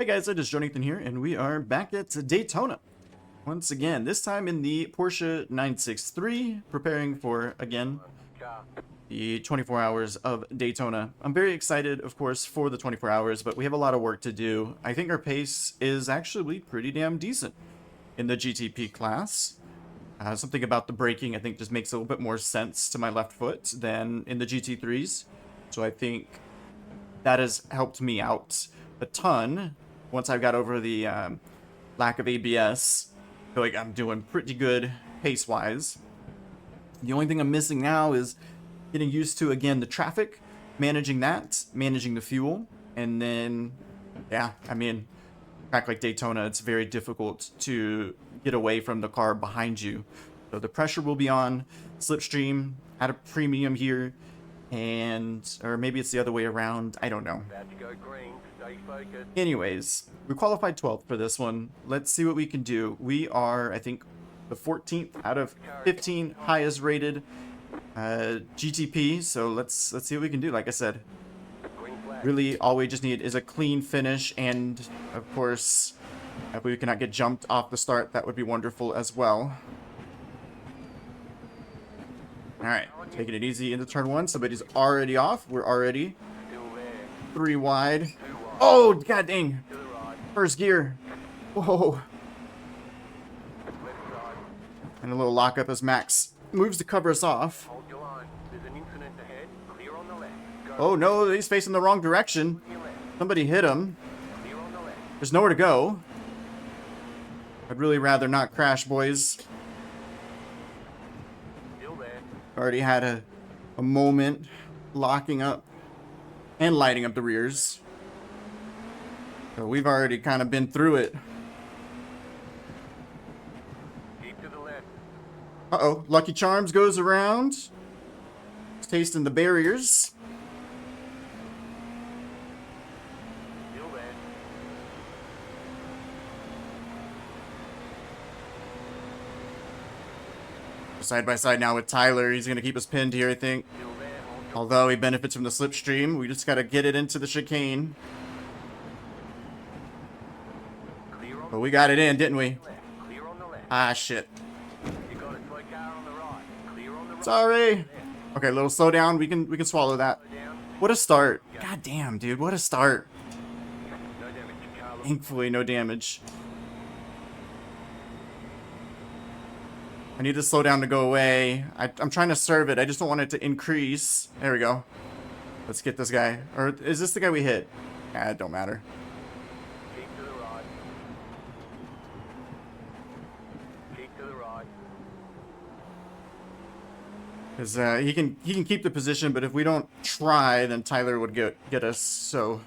Hey guys, it is Jonathan here, and we are back at Daytona. Once again, this time in the Porsche 963, preparing for, again, the 24 hours of Daytona. I'm very excited, of course, for the 24 hours, but we have a lot of work to do. I think our pace is actually pretty damn decent in the GTP class. Something about the braking, I think, just makes a little bit more sense to my left foot than in the GT3s. So I think that has helped me out a ton. Once I got over the lack of ABS, I feel like I'm doing pretty good pace-wise. The only thing I'm missing now is getting used to, again, the traffic, managing that, managing the fuel, and then, yeah, I mean, track like Daytona, it's very difficult to get away from the car behind you. So the pressure will be on, slipstream at a premium here, or maybe it's the other way around, I don't know. Anyways, we qualified 12th for this one. Let's see what we can do. We are, I think, the 14th out of 15 highest rated GTP, so let's see what we can do. Like I said, really all we just need is a clean finish, and of course, if we cannot get jumped off the start, that would be wonderful as well. Alright, taking it easy into turn one. Somebody's already off. We're already 3 wide. Oh, god dang. First gear. Whoa. And a little lockup as Max moves to cover us off. Oh no, he's facing the wrong direction. Somebody hit him. There's nowhere to go. I'd really rather not crash, boys. Already had a moment locking up and lighting up the rears. So we've already kind of been through it. Uh-oh, Lucky Charms goes around. He's tasting the barriers. Side by side now with Tyler. He's going to keep us pinned here, I think. Although he benefits from the slipstream, we just got to get it into the chicane. But we got it in, didn't we? Ah, shit. Sorry. Okay, a little slowdown. We can swallow that. What a start. God damn, dude. What a start. Thankfully, no damage. I need the slowdown to go away. I'm trying to serve it. I just don't want it to increase. There we go. Let's get this guy. Or is this the guy we hit? Ah, it don't matter. Because he can keep the position, but if we don't try, then Tyler would get us. So,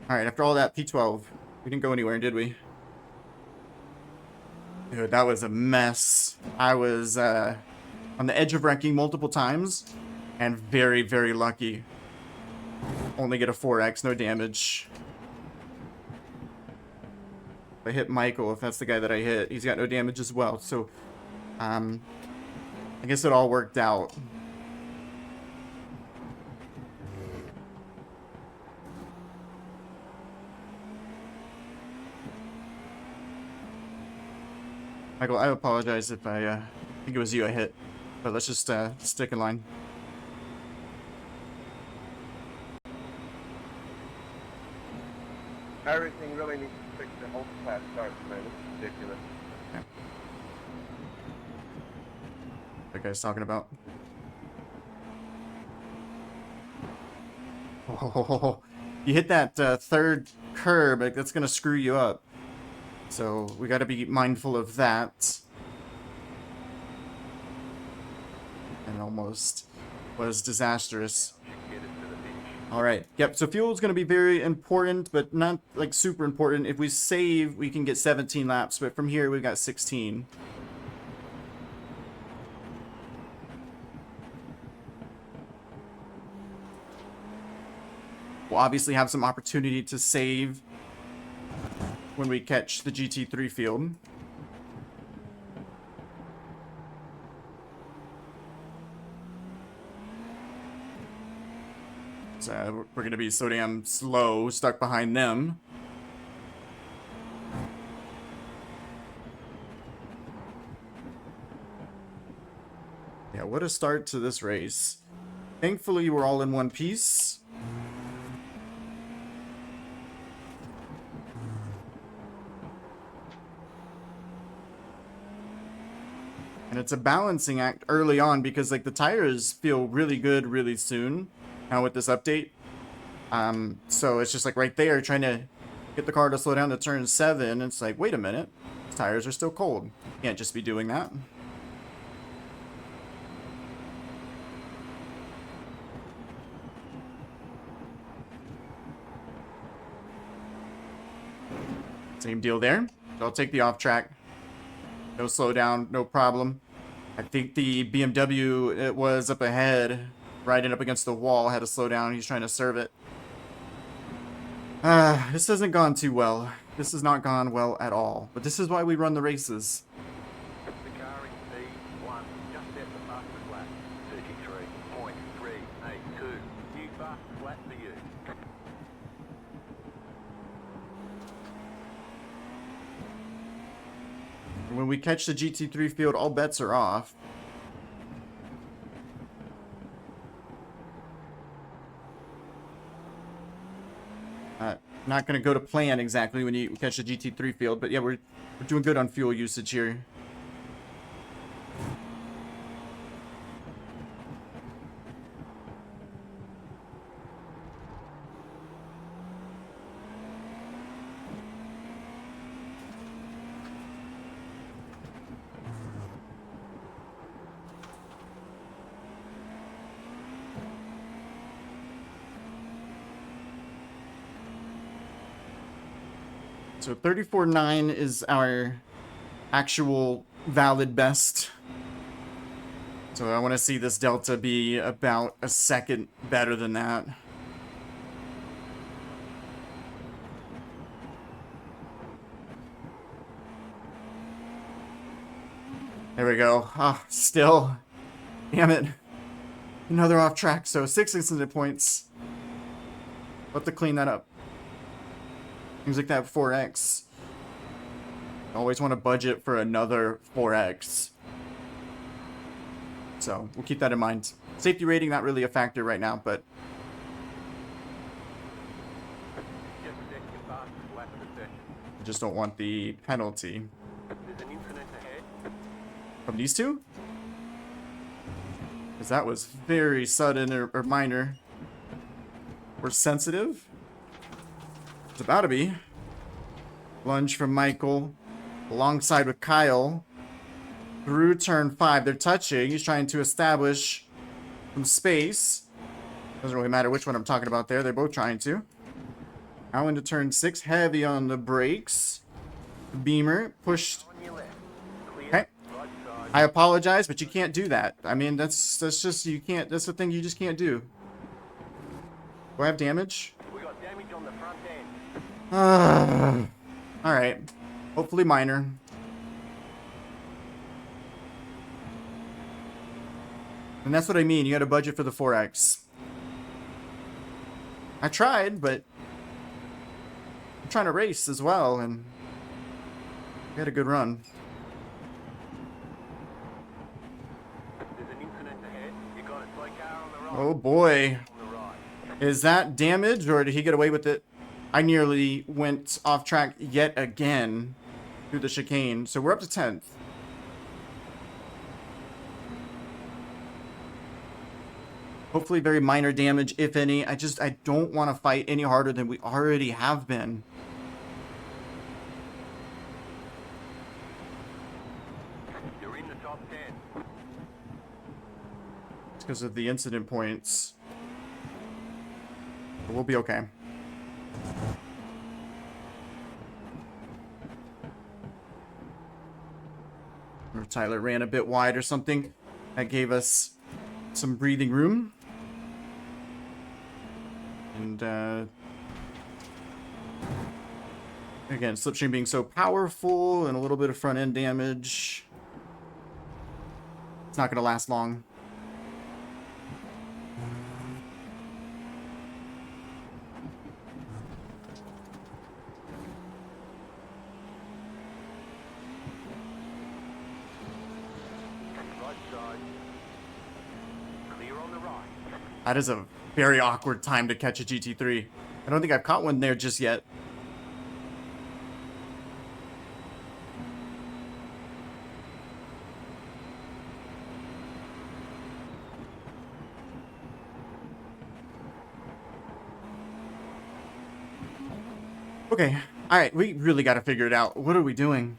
all right. After all that, P12, we didn't go anywhere, did we? Dude, that was a mess. I was on the edge of wrecking multiple times, and very, very lucky. Only get a 4X, no damage. If I hit Michael, if that's the guy that I hit, he's got no damage as well. So, I guess it all worked out. Michael, I apologize if I think it was you I hit, but let's just stick in line. iRacing really needs to fix the ultra-fast starts, man. It's ridiculous. Yeah. That guy's talking about. Oh, you hit that third curb, like, that's gonna screw you up. So we got to be mindful of that. And almost was disastrous. All right. Yep. So fuel is going to be very important, but not like super important. If we save, we can get 17 laps, but from here we've got 16. We'll obviously have some opportunity to save when we catch the GT3 field. So we're going to be so damn slow, stuck behind them. Yeah, what a start to this race. Thankfully, we're all in one piece. And it's a balancing act early on because like the tires feel really good really soon now with this update. So it's just like right there trying to get the car to slow down to turn 7. It's like, wait a minute, the tires are still cold. Can't just be doing that. Same deal there. I'll take the off track. No slowdown, no problem. I think the BMW, it was up ahead, riding up against the wall, had to slow down. He's trying to serve it. This hasn't gone too well. This has not gone well at all. But this is why we run the races. The car in P1 just set the fastest lap. 33.382. New fastest lap for you. When we catch the GT3 field, all bets are off. Not going to go to plan exactly when you catch the GT3 field, but yeah, we're doing good on fuel usage here. So 34.9 is our actual valid best. So I want to see this delta be about a second better than that. There we go. Ah, still. Damn it. Another off track. So 6 incident points. We'll have to clean that up. Things like that 4X. Always want to budget for another 4X. So we'll keep that in mind. Safety rating, not really a factor right now, but I just don't want the penalty. There's an incident ahead. From these two? Because that was very sudden or minor. We're sensitive. It's about to be. Lunge from Michael. Alongside with Kyle. Through turn 5. They're touching. He's trying to establish some space. Doesn't really matter which one I'm talking about there. They're both trying to. Now into turn 6. Heavy on the brakes. Beamer pushed. Okay. I apologize, but you can't do that. I mean, that's just, you can't, that's the thing you just can't do. Do I have damage? We got damage on the front end. Alright. Hopefully minor. And that's what I mean. You got a budget for the 4X. I tried, but I'm trying to race as well, and we had a good run. There's an incident ahead. You got a slow car on the right. Oh boy. On the right. Is that damage, or did he get away with it? I nearly went off track yet again through the chicane. So we're up to 10th. Hopefully very minor damage, if any. I don't want to fight any harder than we already have been. You're in the top 10. It's because of the incident points. But we'll be okay. Or Tyler ran a bit wide or something. That gave us some breathing room. And again, slipstream being so powerful and a little bit of front end damage. It's not going to last long. Right side. That is a very awkward time to catch a GT3. I don't think I've caught one there just yet. Okay, alright, we really got to figure it out. What are we doing?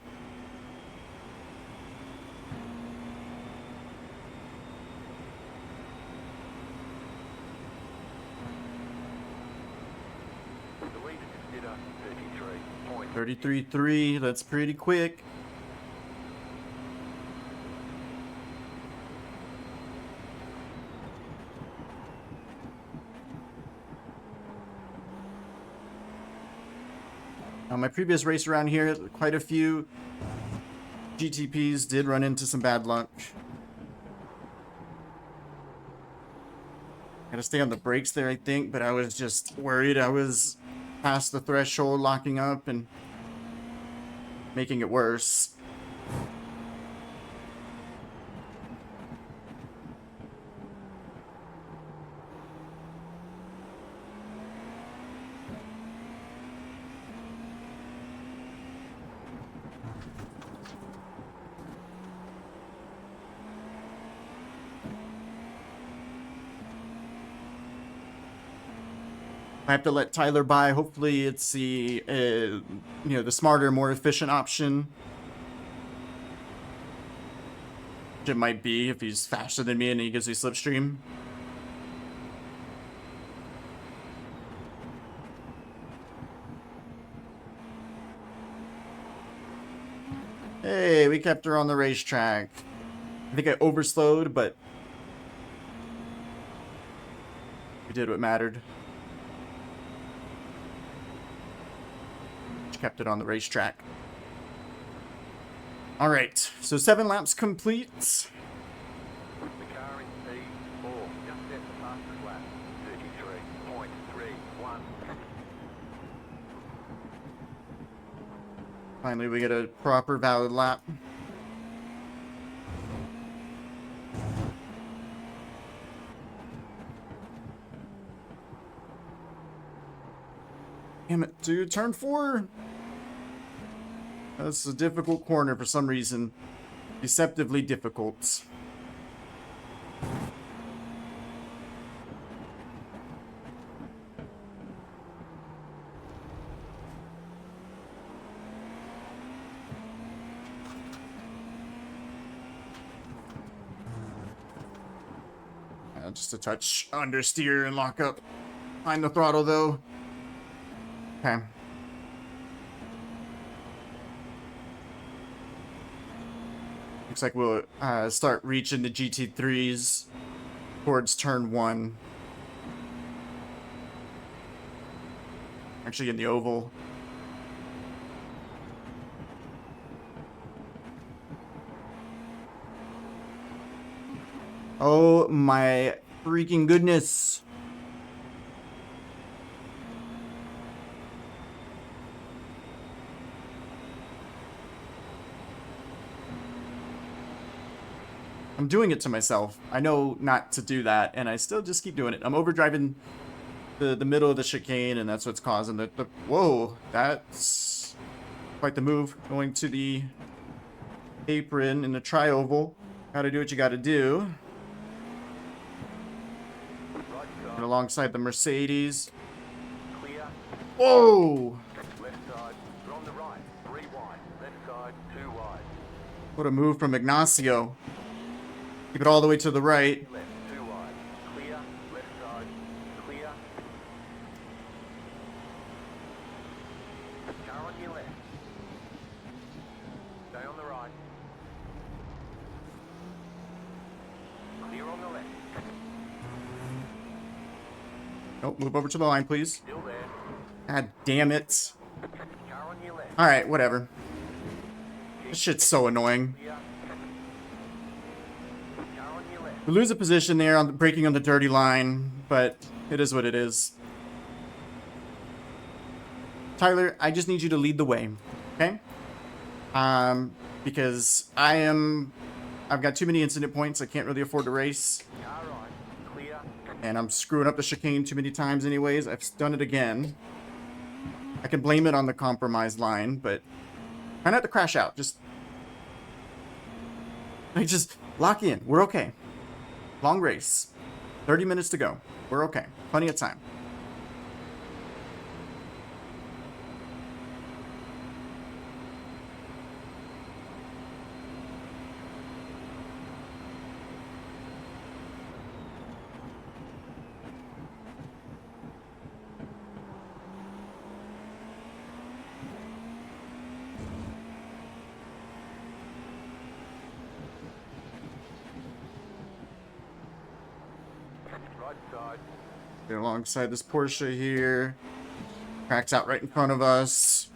The leader consider 33.3. 33.3, that's pretty quick. My previous race around here, quite a few GTPs did run into some bad luck. Gotta stay on the brakes there, I think, but I was just worried I was past the threshold, locking up and making it worse. I have to let Tyler by. Hopefully it's the, the smarter, more efficient option. Which it might be if he's faster than me and he gives me slipstream. Hey, we kept her on the racetrack. I think I overslowed, but we did what mattered. Kept it on the racetrack. All right, so 7 laps complete. The car in P4 just set the fastest lap. 33.31. Finally, we get a proper valid lap. Damn it, dude, turn 4. That's a difficult corner for some reason. Deceptively difficult. Just a touch understeer and lock up. Find the throttle though. Okay. Looks like we'll start reaching the GT3s towards turn 1. Actually in the oval. Oh my freaking goodness. I'm doing it to myself. I know not to do that, and I still just keep doing it. I'm overdriving the middle of the chicane, and that's what's causing the whoa, that's quite the move. Going to the apron in the tri-oval. Gotta do what you gotta do. And alongside the Mercedes. Clear. Whoa! Left side. You're on the right. 3 wide. Left side. 2 wide. What a move from Ignacio. Keep it all the way to the right. Left. 2 wide. Clear. Left side. Clear. Car on your left. Stay on the right. Clear on the left. Nope, move over to the line, please. Still there. God damn it. Car on your left. Alright, whatever. This shit's so annoying. Clear. Car on your left. We lose a position there on the braking on the dirty line, but it is what it is. Tyler, I just need you to lead the way, okay? Because I've got too many incident points. I can't really afford to race. Car right. Clear. And I'm screwing up the chicane too many times anyways. I've done it again. I can blame it on the compromised line, but try not to crash out. Just lock in. We're okay. Long race. 30 minutes to go. We're okay. Plenty of time. Right side. Get alongside this Porsche here. Cracks out right in front of us.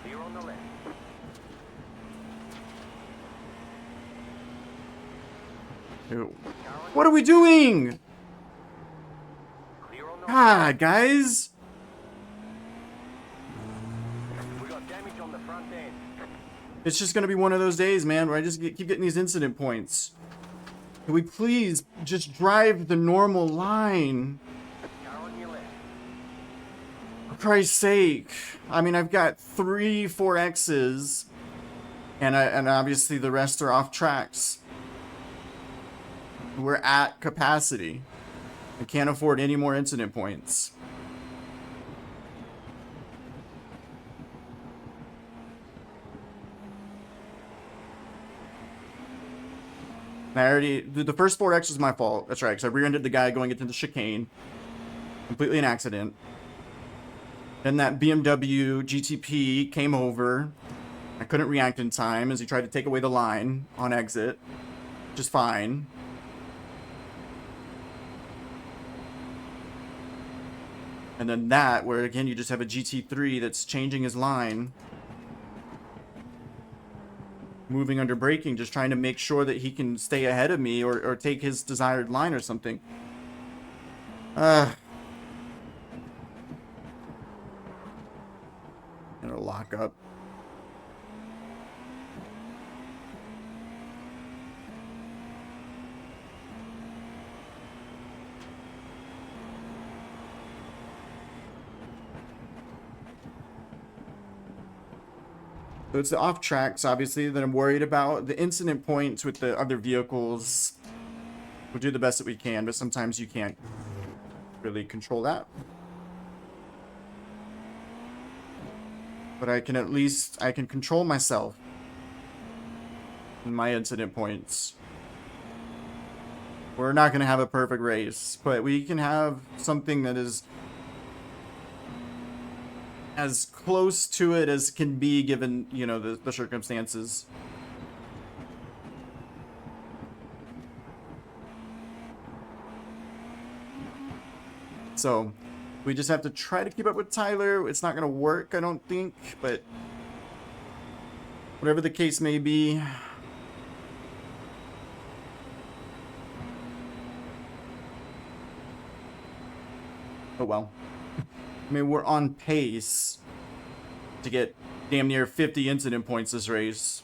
Clear on the left. Ew. What are we doing? Clear on the God, guys. We got damage on the front end. It's just gonna be one of those days, man, where I just keep getting these incident points. Can we please just drive the normal line? Car on your left. For Christ's sake. I mean, I've got 3 4X's, and obviously the rest are off tracks. We're at capacity. I can't afford any more incident points. The first 4X was my fault. That's right, because I rear-ended the guy going into the chicane. Completely an accident. Then that BMW GTP came over. I couldn't react in time as he tried to take away the line on exit. Which is fine. And then that, where again you just have a GT3 that's changing his line. Moving under braking, just trying to make sure that he can stay ahead of me or take his desired line or something. Gonna lock up. So it's the off tracks, obviously, that I'm worried about. The incident points with the other vehicles, we'll do the best that we can, but sometimes you can't really control that. But I can control myself and my incident points. We're not going to have a perfect race, but we can have something that is as close to it as can be given, you know, the circumstances. So we just have to try to keep up with Tyler. It's not going to work, I don't think, but whatever the case may be. Oh well. I mean, we're on pace to get damn near 50 incident points this race.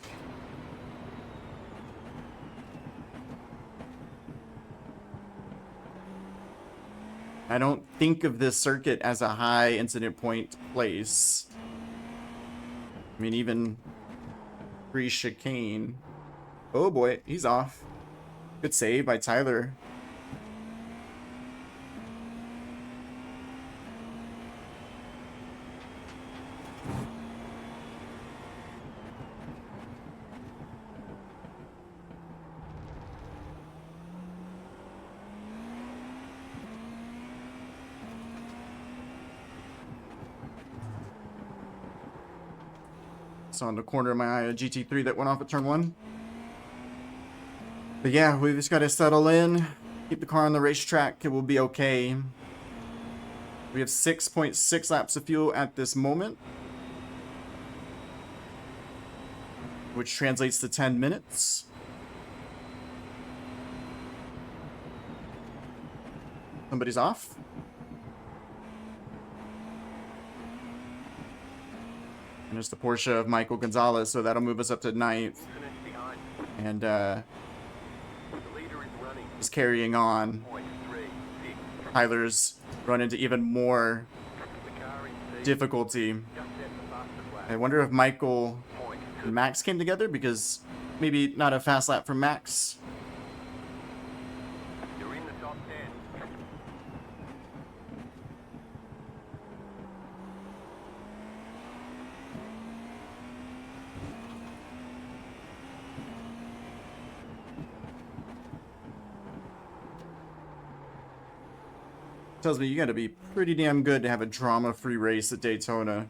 I don't think of this circuit as a high incident point place. I mean, even pre-chicane. Oh boy, he's off. Good save by Tyler. On the corner of my GT3 that went off at turn 1. But yeah, we just got to settle in, keep the car on the racetrack. It will be okay. We have 6.6 laps of fuel at this moment, which translates to 10 minutes. Somebody's off. And it's the Porsche of Michael Gonzalez, so that'll move us up to 9th. And The leader is running. is carrying on. Point 3. Tyler's run into even more The car in C difficulty. just set the fastest lap. I wonder if Michael Point. and Max came together, because maybe not a fast lap from Max. You're in the top 10. Tells me you got to be pretty damn good to have a drama-free race at Daytona.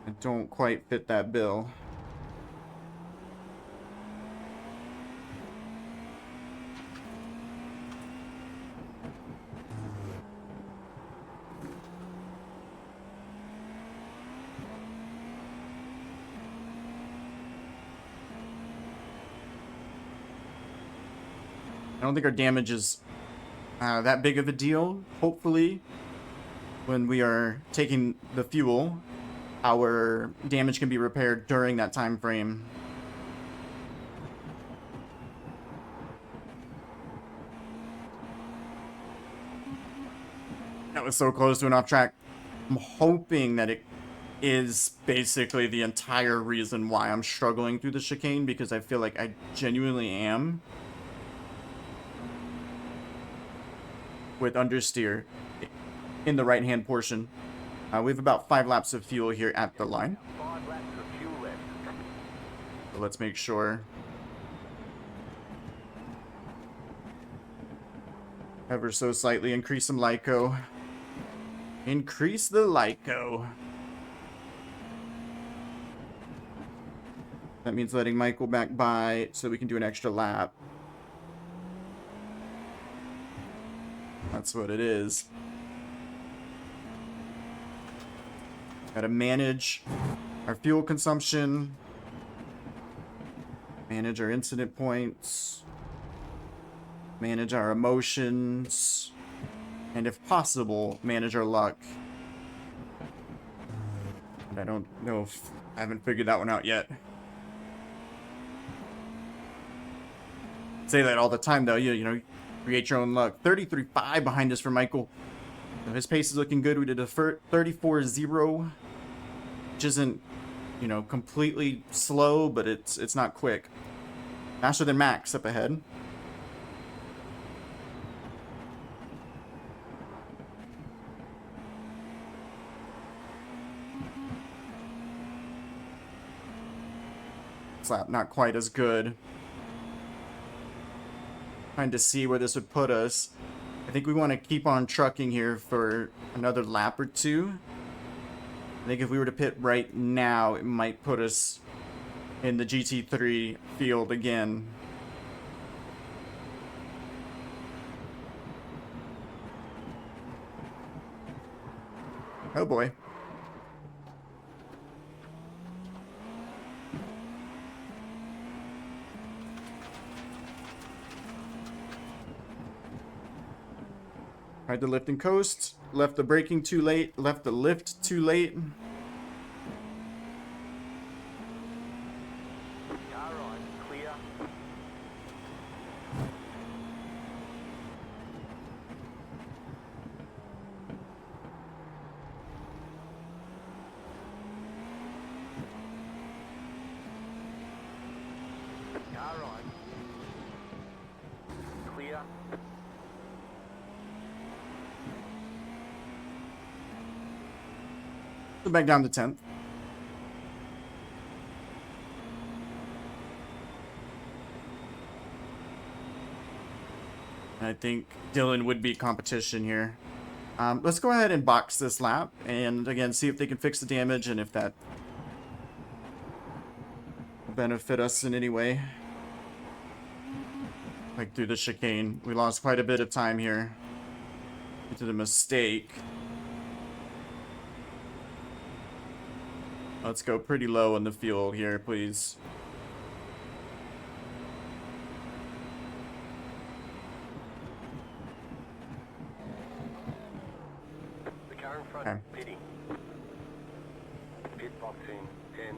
I don't quite fit that bill. I don't think our damage is that big of a deal. Hopefully, when we are taking the fuel, our damage can be repaired during that time frame. That was so close to an off track. I'm hoping that it is basically the entire reason why I'm struggling through the chicane, because I feel like I genuinely am. With understeer in the right-hand portion. We have about 5 laps of fuel here at the line. 5 laps of fuel left. So let's make sure. Ever so slightly increase some Lyco. Increase the Lyco. That means letting Michael back by so we can do an extra lap. That's what it is. Gotta manage our fuel consumption. Manage our incident points. Manage our emotions. And if possible, manage our luck. And I don't know if I haven't figured that one out yet. Say that all the time though, you know, create your own luck. 33.5 behind us for Michael. So his pace is looking good. We did a 34.0, which isn't, you know, completely slow, but it's not quick. Faster than Max up ahead. Slap not quite as good. Trying to see where this would put us. I think we want to keep on trucking here for another lap or two. I think if we were to pit right now, it might put us in the GT3 field again. Oh boy. Tried to lift and coast. Left the braking too late. Left the lift too late. Car right, clear. Car right. Clear. So back down to 10th. I think Dylan would be competition here. Let's go ahead and box this lap and again see if they can fix the damage and if that will benefit us in any way. Like through the chicane. We lost quite a bit of time here due to the mistake. Let's go pretty low on the fuel here, please. The car in front, Okay. pitting. Pit box in 10.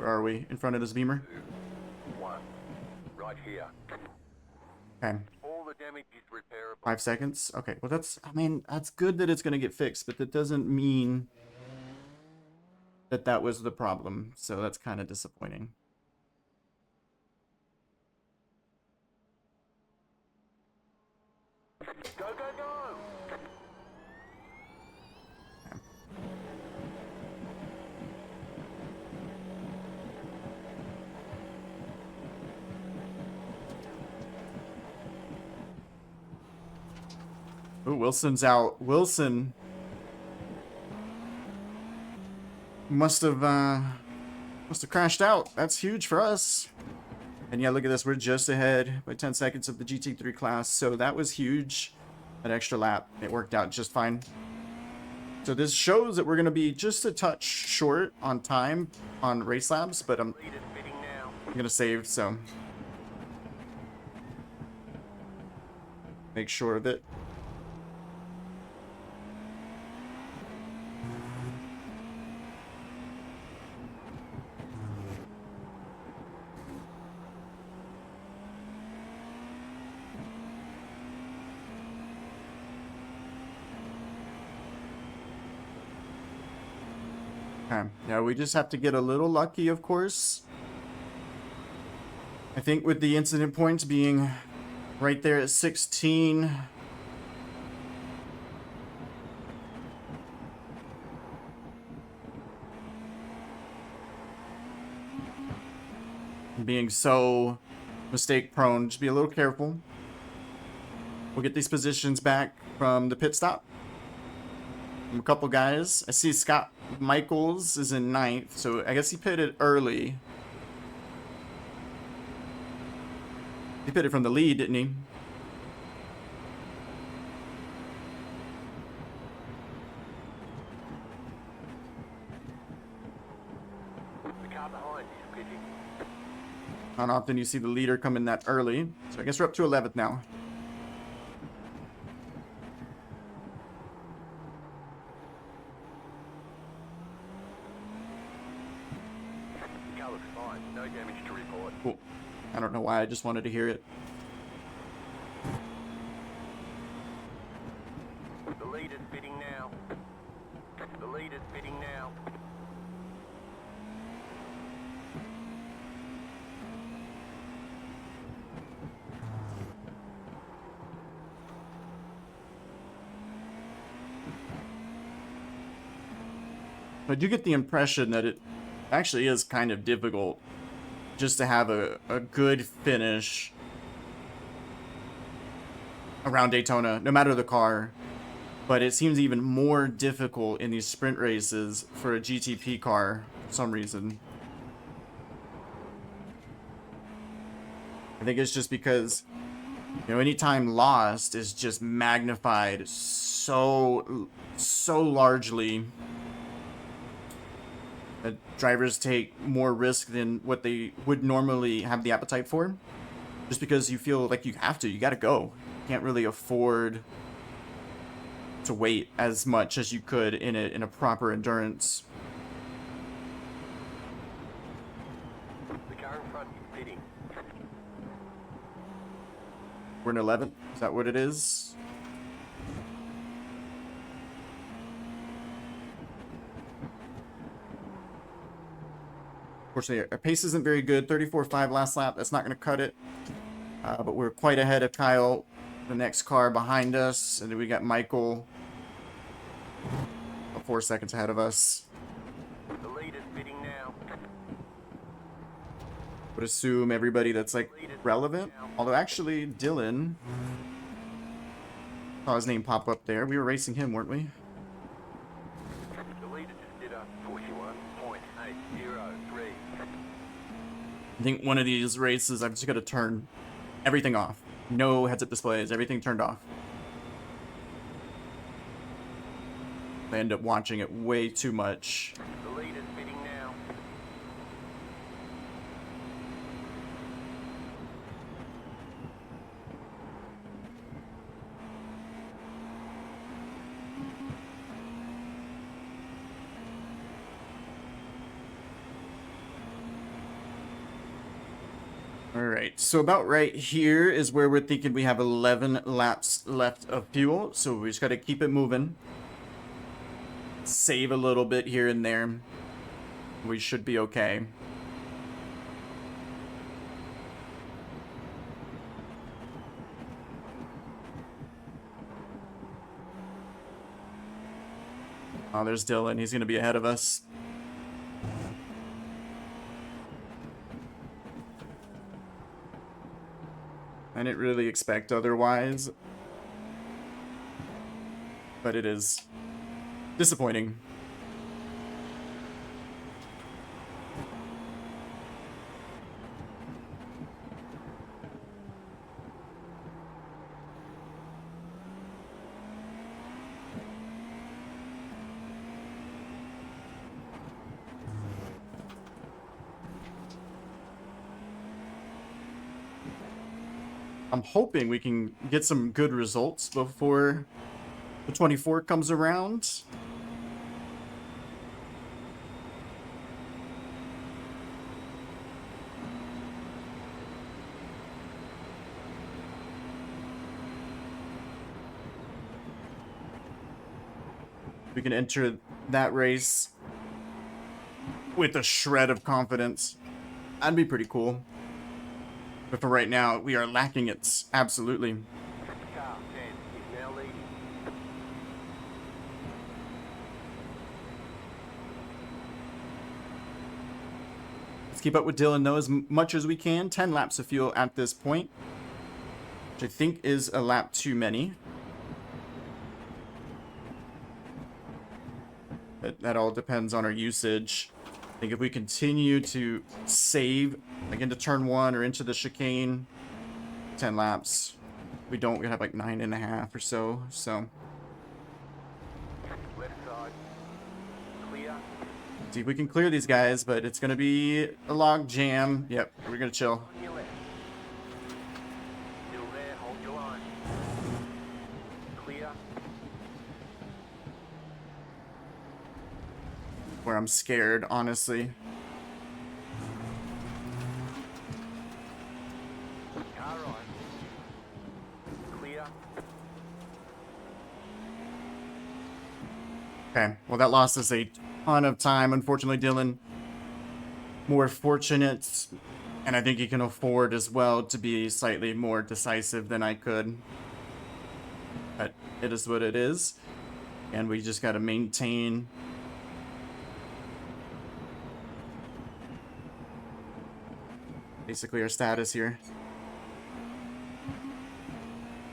Where are we? In front of this Beamer? 1. Right here. Okay. All the damage is repairable. 5 seconds. Okay, well that's, I mean, that's good that it's going to get fixed, but that doesn't mean that that was the problem. So that's kind of disappointing. Go, go, go! Ooh, Wilson's out. Wilson must have crashed out. That's huge for us. And yeah, look at this. We're just ahead by 10 seconds of the GT3 class. So that was huge. That extra lap, it worked out just fine. So this shows that we're going to be just a touch short on time on race laps, but I'm Lead is fitting now. going to save, so make sure of it. Okay. Yeah, we just have to get a little lucky, of course. I think with the incident points being right there at 16. Being so mistake prone, just be a little careful. We'll get these positions back from the pit stop. From a couple guys. I see Scott Michaels is in 9th, so I guess he pitted early. He pitted from the lead, didn't he? The car behind is pitting. Not often you see the leader come in that early. So I guess we're up to 11th now. The car looks fine. No damage to report. Cool. I don't know why, I just wanted to hear it. The lead is fitting now. The lead is fitting now. I do get the impression that it actually is kind of difficult just to have a good finish around Daytona, no matter the car. But it seems even more difficult in these sprint races for a GTP car for some reason. I think it's just because, you know, any time lost is just magnified so largely that drivers take more risk than what they would normally have the appetite for. Just because you feel like you have to, you gotta go. You can't really afford to wait as much as you could in a proper endurance. The car in front is pitting. We're in 11th. Is that what it is? Unfortunately, our pace isn't very good. 34.5 last lap. That's not going to cut it. But we're quite ahead of Kyle, the next car behind us. And then we got Michael 4 seconds ahead of us. The lead is fitting now. Would assume everybody that's like relevant. Although actually, Dylan, saw his name pop up there. We were racing him, weren't we? The leader just did a 41.803. I think one of these races, I've just got to turn everything off. No heads-up displays, everything turned off. I end up watching it way too much. The lead is fitting now. All right, so about right here is where we're thinking we have 11 laps left of fuel, so we just got to keep it moving. Save a little bit here and there. We should be okay. Oh, there's Dylan. He's going to be ahead of us. I didn't really expect otherwise, but it is disappointing. I'm hoping we can get some good results before the 24 comes around. We can enter that race with a shred of confidence. That'd be pretty cool. But for right now, we are lacking it. Absolutely. Car 10 is now leading. Let's keep up with Dylan, though, as much as we can. 10 laps of fuel at this point, which I think is a lap too many. But that all depends on our usage. I think if we continue to save, like into turn 1 or into the chicane, 10 laps. We don't, we have like 9.5 or so. So, Left side. Clear. see if we can clear these guys, but it's going to be a log jam. Yep, we're going to chill. On your left. Still there, hold your line. Clear. Where I'm scared, honestly. Car right. Clear. Okay, well that lost us a ton of time. Unfortunately, Dylan, more fortunate, and I think he can afford as well to be slightly more decisive than I could. But it is what it is, and we just got to maintain basically our status here.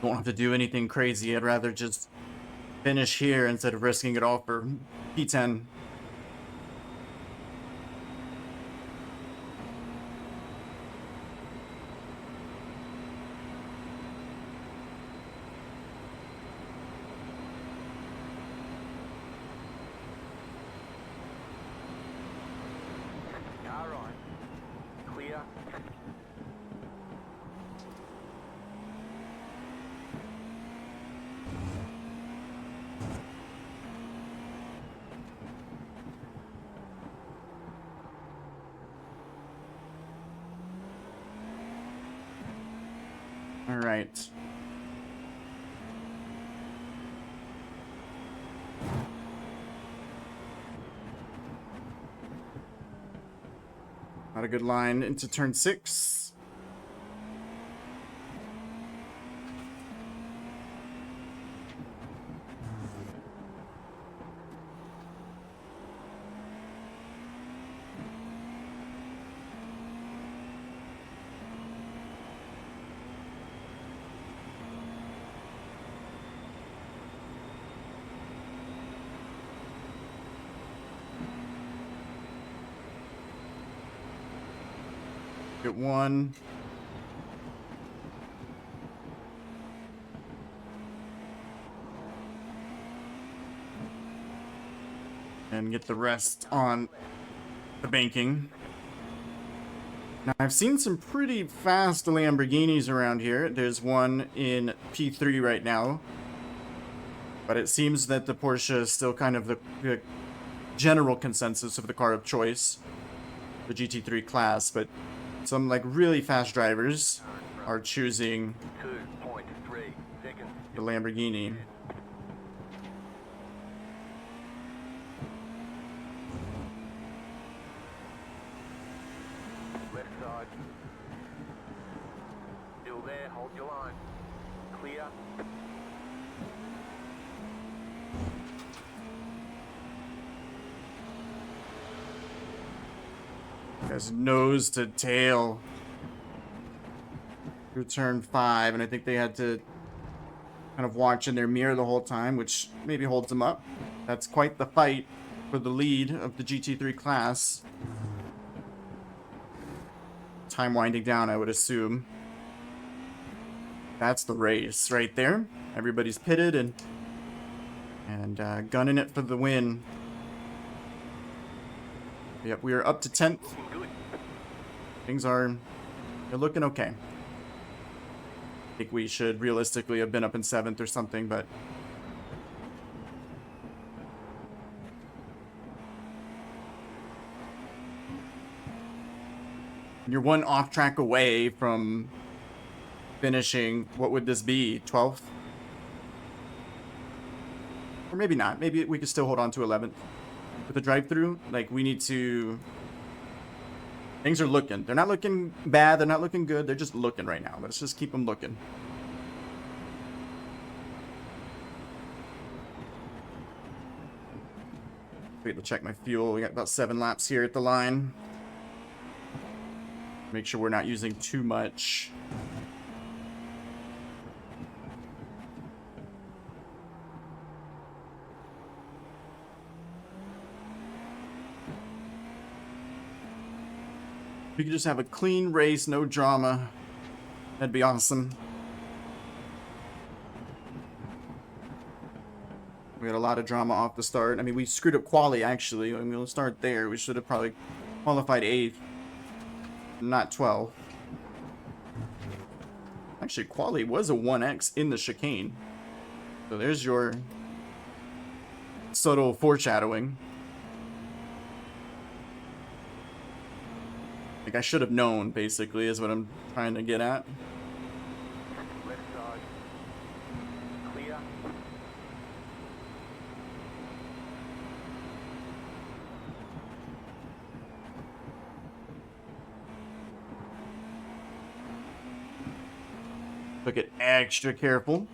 Don't have to do anything crazy. I'd rather just finish here instead of risking it all for P10. Car right. Clear. All right. Not a good line into turn 6. Get one. And get the rest on the banking. Now, I've seen some pretty fast Lamborghinis around here. There's one in P3 right now. But it seems that the Porsche is still kind of the general consensus of the car of choice. The GT3 class, but some like really fast drivers are choosing 2.3 seconds. the Lamborghini. Left side. Still there, hold your line. Clear. Guys, nose to tail through turn 5, and I think they had to kind of watch in their mirror the whole time, which maybe holds them up. That's quite the fight for the lead of the GT3 class. Time winding down, I would assume. That's the race right there. Everybody's pitted and gunning it for the win. Yep, we are up to 10th. Things are, they're looking okay. I think we should realistically have been up in 7th or something, but you're one off track away from finishing, what would this be, 12th? Or maybe not. Maybe we could still hold on to 11th. With the drive-through, like, we need to... Things are looking. They're not looking bad. They're not looking good. They're just looking right now. Let's just keep them looking. Wait to check my fuel. We got about 7 laps here at the line. Make sure we're not using too much. We could just have a clean race, no drama. That'd be awesome. We had a lot of drama off the start. I mean, we screwed up quali, actually. I mean, we'll start there. We should have probably qualified 8th, not 12th. Actually, quali was a 1x in the chicane. So there's your subtle foreshadowing. Like, I should have known, basically, is what I'm trying to get at. Left side. Clear. Look at extra careful.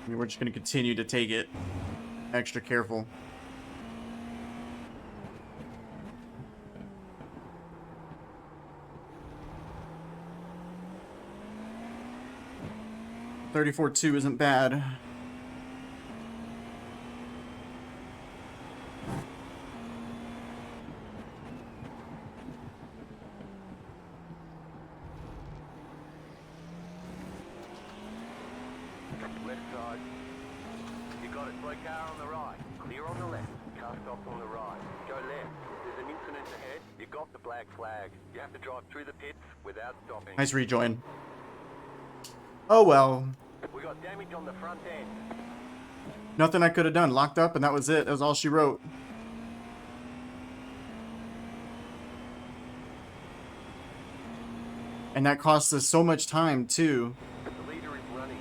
I mean, we're just going to continue to take it extra careful. .34.2 isn't bad. Left side. You got it. Slow car on the right. Clear on the left. Car stops on the right. Go left. There's an incident ahead. You got the black flag. You have to drive through the pits without stopping. Nice rejoin. Oh well. We got damage on the front end. Nothing I could have done. Locked up and that was it. That was all she wrote. And that cost us so much time too. The leader is running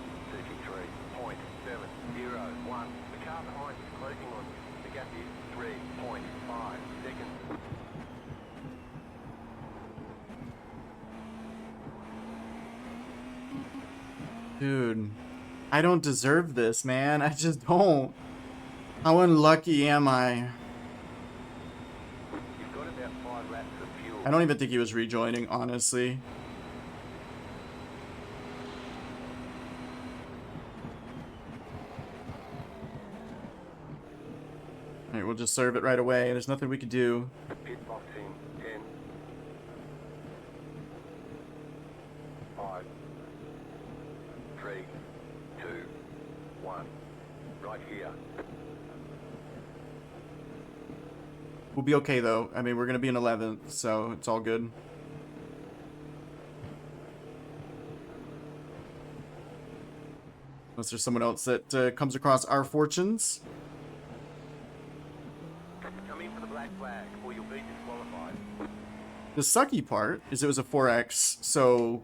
33.701. The car behind is closing on you. The gap is 3.5 seconds. Dude, I don't deserve this, man. I just don't. How unlucky am I? You've got about 5 laps of fuel. I don't even think he was rejoining, honestly. Alright, we'll just serve it right away. There's nothing we could do. Pit box in 10, 5, 3, 2, 1. Right here. We'll be okay though. I mean, we're gonna be in 11th, so it's all good. Unless there's someone else that comes across our fortunes. Come in for the black flag, or you'll be disqualified. The sucky part is it was a 4X, so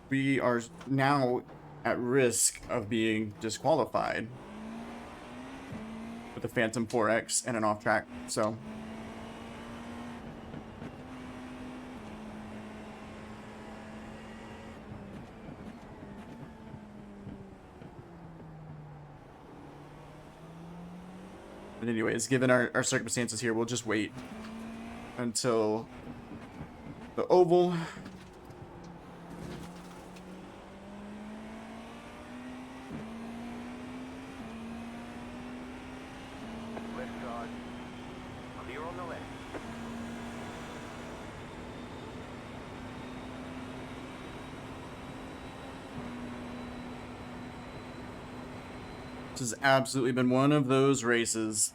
we are now at risk of being disqualified with a Phantom 4X and an off track, so. But anyways, given our circumstances here, we'll just wait until the oval. Left side. Clear on the left. This has absolutely been one of those races.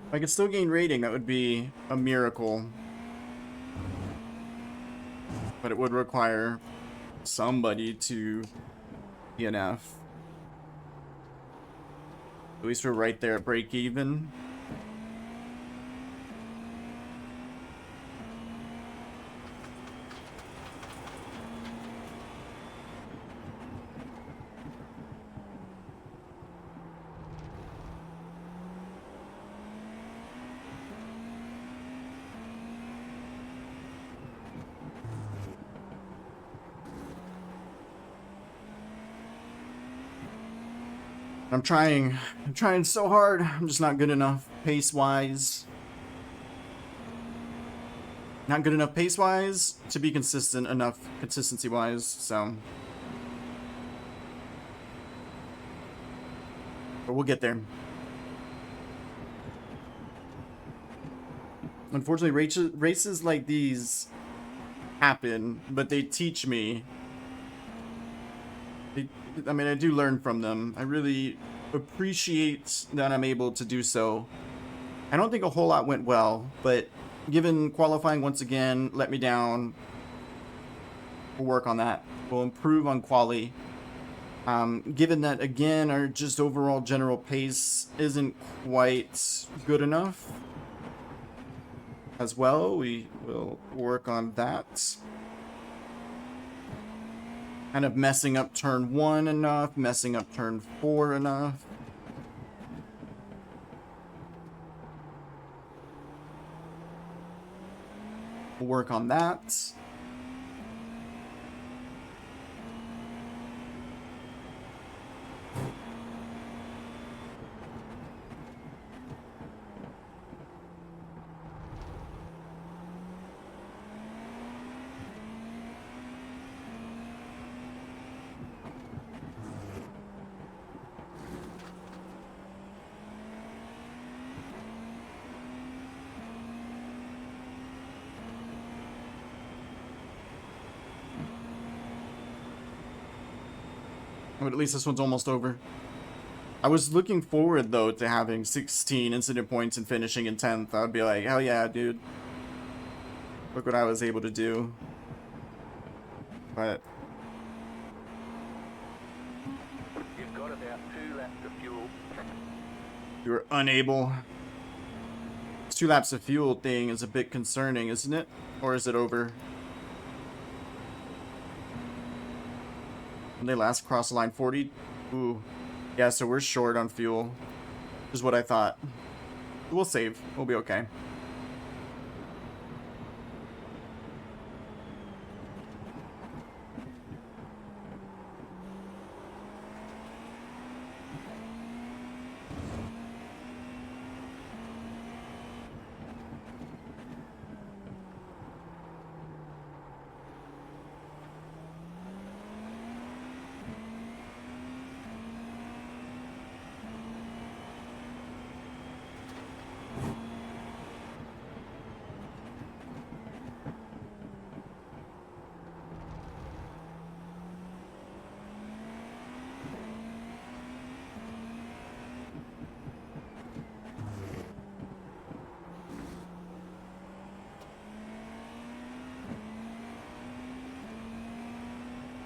If I could still gain rating, that would be a miracle. But it would require somebody to DNF. At least we're right there at break even. I'm trying so hard. I'm just not good enough pace-wise. Not good enough pace-wise to be consistent enough consistency-wise, so. But we'll get there. Unfortunately, races like these happen, but they teach me. I mean, I do learn from them. I really appreciate that I'm able to do so. I don't think a whole lot went well, but given qualifying once again let me down, we'll work on that. We'll improve on quali. Given that, again, our just overall general pace isn't quite good enough as well, we will work on that. Kind of messing up turn 1 enough, messing up turn 4 enough. We'll work on that. But at least this one's almost over. I was looking forward, though, to having 16 incident points and finishing in 10th. I would be like, hell yeah, dude. Look what I was able to do. But You've got about 2 laps of fuel. we were unable. This 2 laps of fuel thing is a bit concerning, isn't it? Or is it over? When they last cross the line 40? Ooh. Yeah, so we're short on fuel. Is what I thought. We'll save. We'll be okay.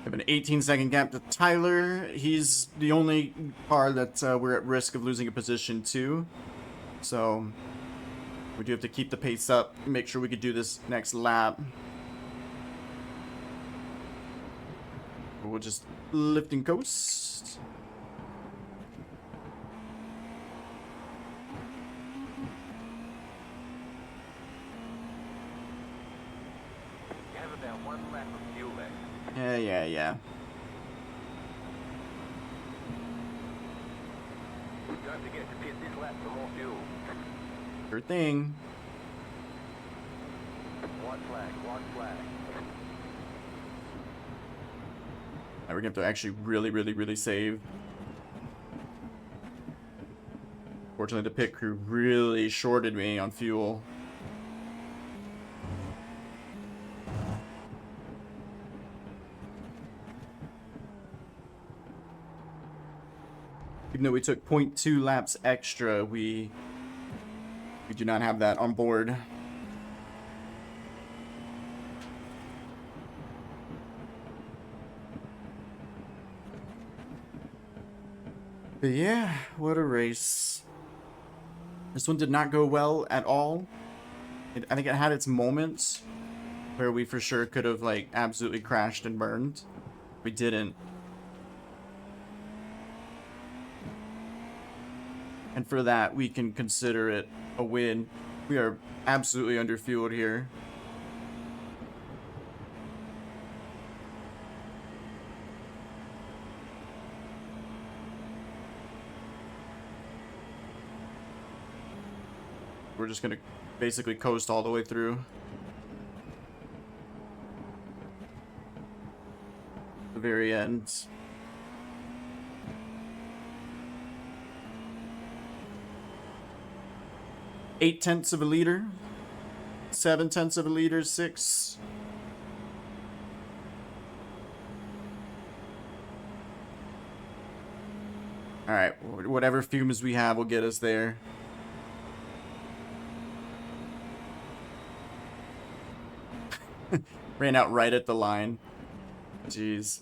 have an 18-second gap to Tyler. He's the only car that we're at risk of losing a position to. So we do have to keep the pace up, make sure we could do this next lap. We'll just lift and coast. You have about 1 lap of fuel left. Yeah. Don't forget to pit this lap for more fuel. Sure thing. White flag, white flag. Now we're gonna have to actually really save. Fortunately, the pit crew really shorted me on fuel. Even though we took 0.2 laps extra, we do not have that on board. But yeah, what a race. This one did not go well at all. I think it had its moments where we for sure could have like absolutely crashed and burned. We didn't. And for that, we can consider it a win. We are absolutely underfueled here. We're just gonna basically coast all the way through. The very end. Eight-tenths of a liter. 7/10 of a liter, 6. Alright, whatever fumes we have will get us there. Ran out right at the line. Jeez.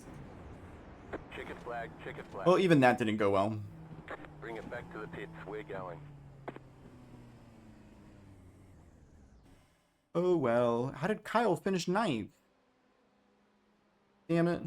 Checkered flag, checkered flag. Well, even that didn't go well. Bring it back to the pits. We're going. Oh well. How did Kyle finish 9th? Damn it.